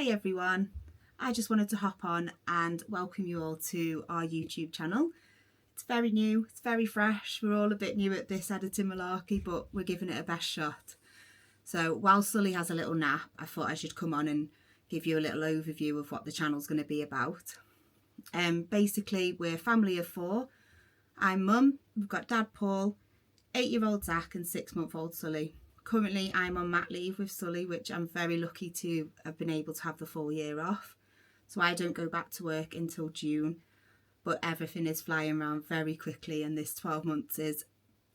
Hi everyone, I just wanted to hop on and welcome you all to our YouTube channel. It's very new, it's very fresh, we're all a bit new at this editing malarkey, but we're giving it a best shot. So while Sully has a little nap, I thought I should come on and give you a little overview of what the channel's going to be about. Basically, we're a family of 4. I'm mum, we've got dad Paul, 8-year-old Zach and 6-month-old Sully. Currently I'm on mat leave with Sully, which I'm very lucky to have been able to have the full year off. So I don't go back to work until June, but everything is flying around very quickly and this 12 months is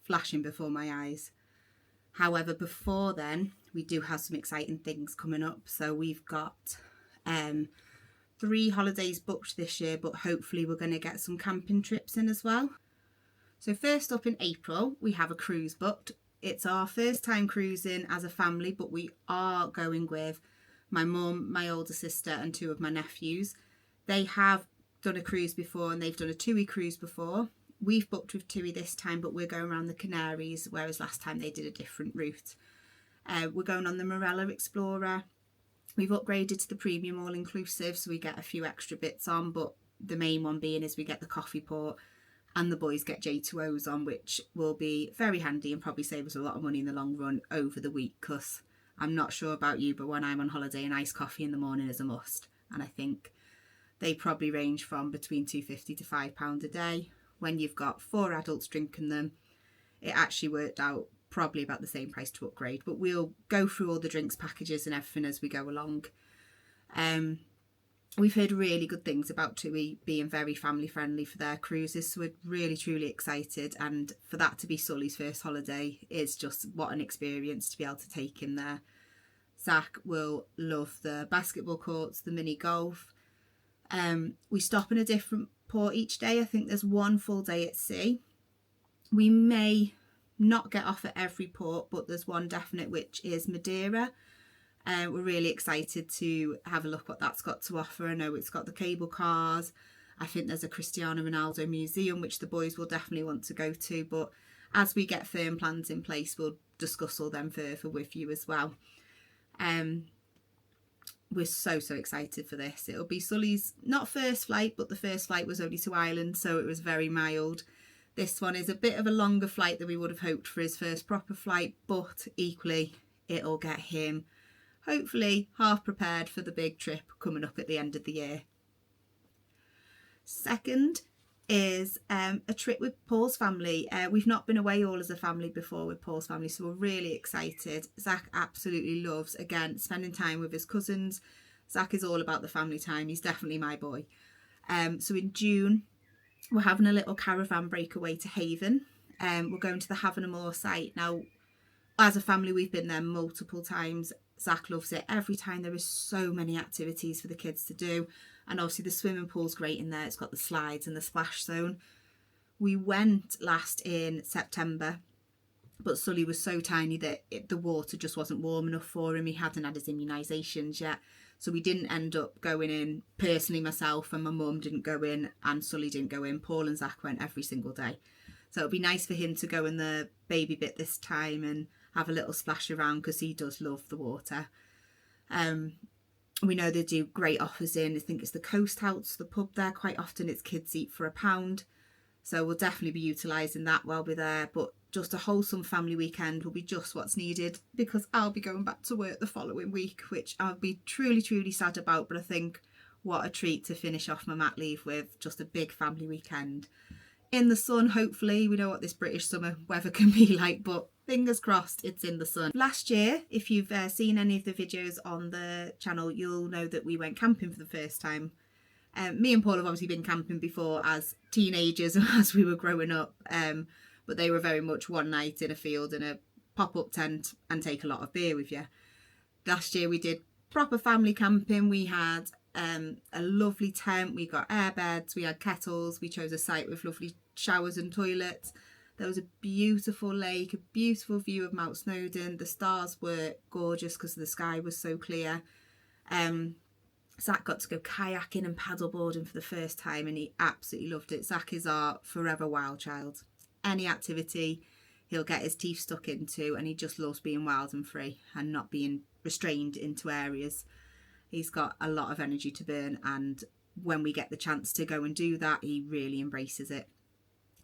flashing before my eyes. However, before then, we do have some exciting things coming up. So we've got 3 holidays booked this year, but hopefully we're going to get some camping trips in as well. So first up in April, we have a cruise booked. It's our first time cruising as a family, but we are going with my mum, my older sister and 2 of my nephews. They have done a cruise before and they've done a TUI cruise before. We've booked with TUI this time, but we're going around the Canaries, whereas last time they did a different route. We're going on the Morella Explorer. We've upgraded to the premium all-inclusive, so we get a few extra bits on, but the main one being is we get the coffee port and the boys get J2Os on, which will be very handy and probably save us a lot of money in the long run over the week, because I'm not sure about you, but when I'm on holiday, an iced coffee in the morning is a must. And I think they probably range from between £2.50 to £5 a day. When you've got 4 adults drinking them, it actually worked out probably about the same price to upgrade. But we'll go through all the drinks packages and everything as we go along. We've heard really good things about TUI being very family friendly for their cruises, so we're really truly excited, and for that to be Sully's first holiday is just what an experience to be able to take him there. Zach will love the basketball courts, the mini golf. We stop in a different port each day. I think there's 1 full day at sea. We may not get off at every port, but there's one definite, which is Madeira. We're really excited to have a look what that's got to offer. I know it's got the cable cars. I think there's a Cristiano Ronaldo museum, which the boys will definitely want to go to. But as we get firm plans in place, we'll discuss all them further with you as well. We're so excited for this. It'll be Sully's not first flight, but the first flight was only to Ireland, so it was very mild. This one is a bit of a longer flight than we would have hoped for his first proper flight, but equally it'll get him hopefully half prepared for the big trip coming up at the end of the year. Second is a trip with Paul's family. We've not been away all as a family before with Paul's family, so we're really excited. Zach absolutely loves, again, spending time with his cousins. Zach is all about the family time. He's definitely my boy. So in June, we're having a little caravan breakaway to Haven. We're going to the Havernamore site. Now, as a family, we've been there multiple times. Zach loves it. Every time there is so many activities for the kids to do. And obviously the swimming pool's great in there. It's got the slides and the splash zone. We went last in September, but Sully was so tiny that the water just wasn't warm enough for him. He hadn't had his immunisations yet. So we didn't end up going in. Personally, myself and my mum didn't go in and Sully didn't go in. Paul and Zach went every single day. So it'll be nice for him to go in the baby bit this time and have a little splash around, because he does love the water. We know they do great offers in, I think it's the Coast House, the pub there. Quite often it's kids eat for £1. So we'll definitely be utilising that while we're there. But just a wholesome family weekend will be just what's needed, because I'll be going back to work the following week, which I'll be truly sad about. But I think what a treat to finish off my mat leave with, just a big family weekend. In the sun, hopefully. We know what this British summer weather can be like, but fingers crossed it's in the sun. Last year, if you've seen any of the videos on the channel, you'll know that we went camping for the first time. Me and Paul have obviously been camping before as teenagers as we were growing up, but they were very much one night in a field in a pop-up tent and take a lot of beer with you. Last year we did proper family camping. We had a lovely tent, we got air beds, we had kettles, we chose a site with lovely showers and toilets. There was a beautiful lake, a beautiful view of Mount Snowdon. The stars were gorgeous because the sky was so clear. Zach got to go kayaking and paddleboarding for the first time and he absolutely loved it. Zach is our forever wild child. Any activity he'll get his teeth stuck into, and he just loves being wild and free and not being restrained into areas. He's got a lot of energy to burn, and when we get the chance to go and do that, he really embraces it.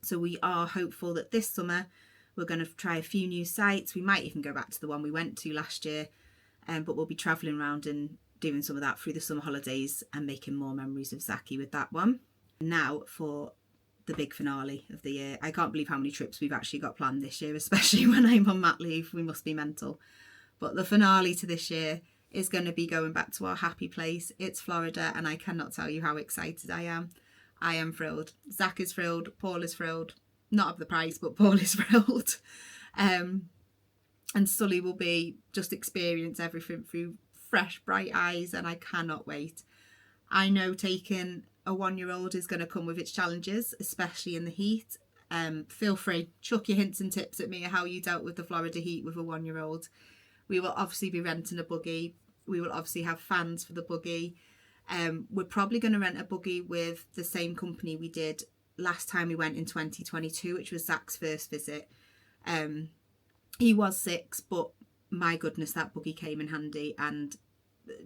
So we are hopeful that this summer we're going to try a few new sites. We might even go back to the one we went to last year, but we'll be travelling around and doing some of that through the summer holidays and making more memories of Zaki with that one. Now for the big finale of the year. I can't believe how many trips we've actually got planned this year, especially when I'm on mat leave. We must be mental. But the finale to this year is going to be going back to our happy place. It's Florida, and I cannot tell you how excited I am. I am thrilled. Zach is thrilled. Paul is thrilled. Not of the price, but Paul is thrilled. And Sully will be just experience everything through fresh, bright eyes, and I cannot wait. I know taking a 1-year-old is going to come with its challenges, especially in the heat. Feel free, chuck your hints and tips at me how you dealt with the Florida heat with a 1-year-old. We will obviously be renting a buggy. We will obviously have fans for the buggy. We're probably going to rent a buggy with the same company we did last time we went in 2022, which was Zach's first visit. He was 6, but my goodness, that buggy came in handy, and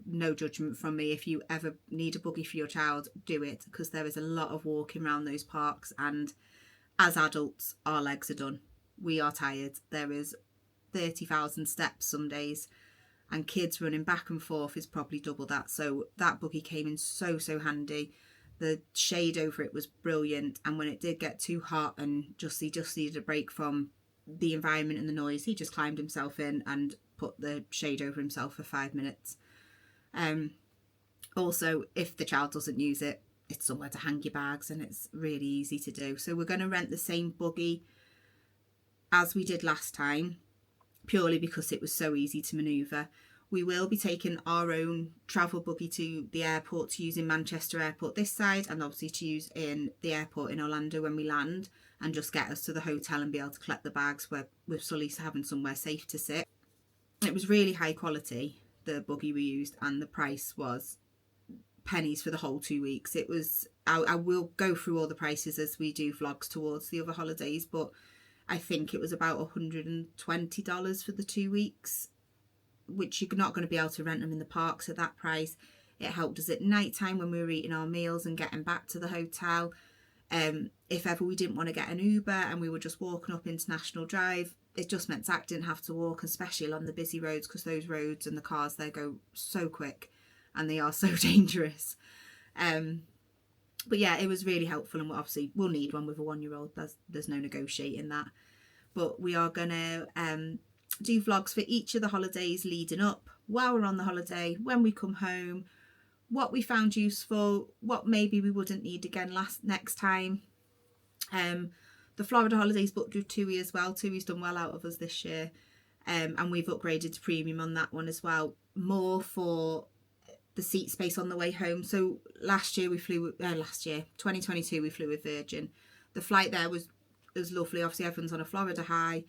no judgment from me. If you ever need a buggy for your child, do it, because there is a lot of walking around those parks, and as adults our legs are done. We are tired. There is 30,000 steps some days, and kids running back and forth is probably double that. So that buggy came in so handy. The shade over it was brilliant, and when it did get too hot and he just needed a break from the environment and the noise, he just climbed himself in and put the shade over himself for 5 minutes. Also, if the child doesn't use it, it's somewhere to hang your bags, and it's really easy to do. So we're going to rent the same buggy as we did last time, purely because it was so easy to manoeuvre. We will be taking our own travel buggy to the airport to use in Manchester Airport this side, and obviously to use in the airport in Orlando when we land, and just get us to the hotel and be able to collect the bags with Sully having somewhere safe to sit. It was really high quality, the buggy we used, and the price was pennies for the whole 2 weeks. It was, I will go through all the prices as we do vlogs towards the other holidays, but I think it was about $120 for the 2 weeks, which you're not going to be able to rent them in the parks at that price. It helped us at night time when we were eating our meals and getting back to the hotel. If ever we didn't want to get an Uber and we were just walking up International Drive, it just meant Zach didn't have to walk, especially along the busy roads, because those roads and the cars there go so quick and they are so dangerous. But yeah, it was really helpful, and obviously we'll need one with a 1-year-old. There's no negotiating that. But we are going to do vlogs for each of the holidays leading up, while we're on the holiday, when we come home, what we found useful, what maybe we wouldn't need again next time. The Florida holidays booked with Tui as well. Tui's done well out of us this year, and we've upgraded to premium on that one as well, more for the seat space on the way home. So last year 2022 we flew with Virgin. The flight there was lovely. Obviously everyone's on a Florida high.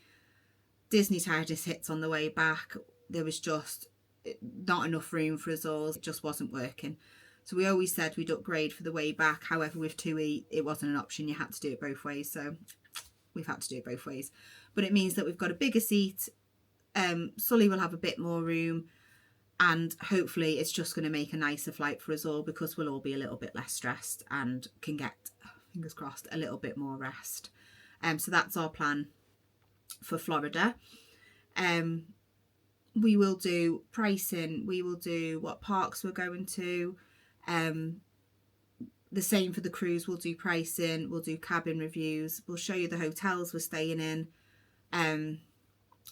Disney tiredness hits on the way back. There was just not enough room for us all. It just wasn't working. So we always said we'd upgrade for the way back. However, with TUI, it wasn't an option. You had to do it both ways. So we've had to do it both ways. But it means that we've got a bigger seat. Sully will have a bit more room. And hopefully it's just going to make a nicer flight for us all, because we'll all be a little bit less stressed and can get, fingers crossed, a little bit more rest. So that's our plan for Florida. We will do pricing. We will do what parks we're going to. The same for the cruise. We'll do pricing. We'll do cabin reviews. We'll show you the hotels we're staying in.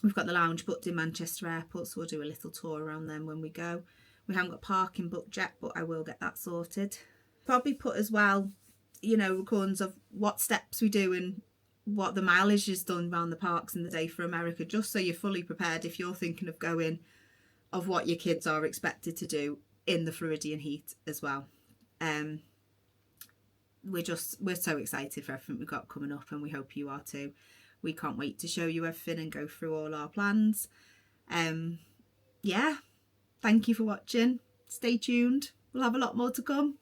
We've got the lounge booked in Manchester Airport, so we'll do a little tour around them when we go. We haven't got parking booked yet, but I will get that sorted. Probably put as well, recordings of what steps we do and what the mileage is done around the parks in the day for America, just so you're fully prepared if you're thinking of going, of what your kids are expected to do in the Floridian heat as well. We're so excited for everything we've got coming up, and we hope you are too. We can't wait to show you everything and go through all our plans. Yeah, thank you for watching. Stay tuned. We'll have a lot more to come.